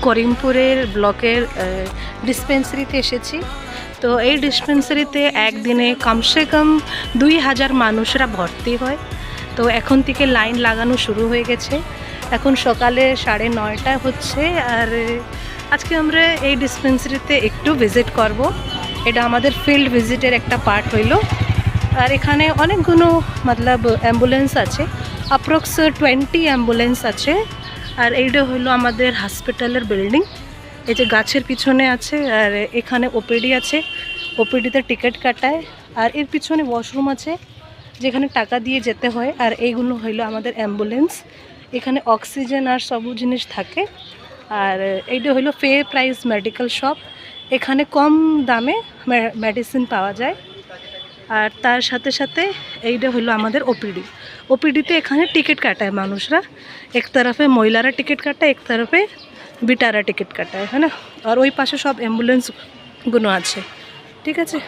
করিমপুরের ব্লকের ডিসপেন্সারিতে এসেছি। তো এই ডিসপেন্সারিতে একদিনে কমসে কম 2000 মানুষরা ভর্তি হয়। তো এখন থেকে লাইন লাগানো শুরু হয়ে গেছে। এখন সকালে 9:30 হচ্ছে। আর আজকে আমরা এই ডিসপেন্সারিতে একটু ভিজিট করব। এটা আমাদের ফিল্ড ভিজিটের একটা পার্ট হইল। আর এখানে অনেকগুলো মতলব অ্যাম্বুলেন্স আছে, অ্যাপ্রক্স 20 অ্যাম্বুলেন্স আছে। আর এইটা হইলো আমাদের হসপিটালের বিল্ডিং। এই যে গাছের পিছনে আছে। আর এখানে ওপিডি আছে, ওপিডিতে টিকিট কাটায়। আর এর পিছনে ওয়াশরুম আছে যেখানে টাকা দিয়ে যেতে হয়। আর এইগুলো হইলো আমাদের অ্যাম্বুলেন্স। এখানে অক্সিজেন আর সব জিনিস থাকে। আর এইটা হইলো ফেয়ার প্রাইস মেডিকেল শপ। এখানে কম দামে মেডিসিন পাওয়া যায়। আর তার সাথে সাথে এইটা হলো আমাদের ওপিডি। ওপিডিতে এখানে টিকিট কাটায় মানুষরা। এক তরফে মহিলারা টিকিট কাটায়, এক তরফে বিটারা টিকিট কাটায়, হ্যাঁ না। আর ওই পাশে সব অ্যাম্বুলেন্সগুলো আছে। ঠিক আছে।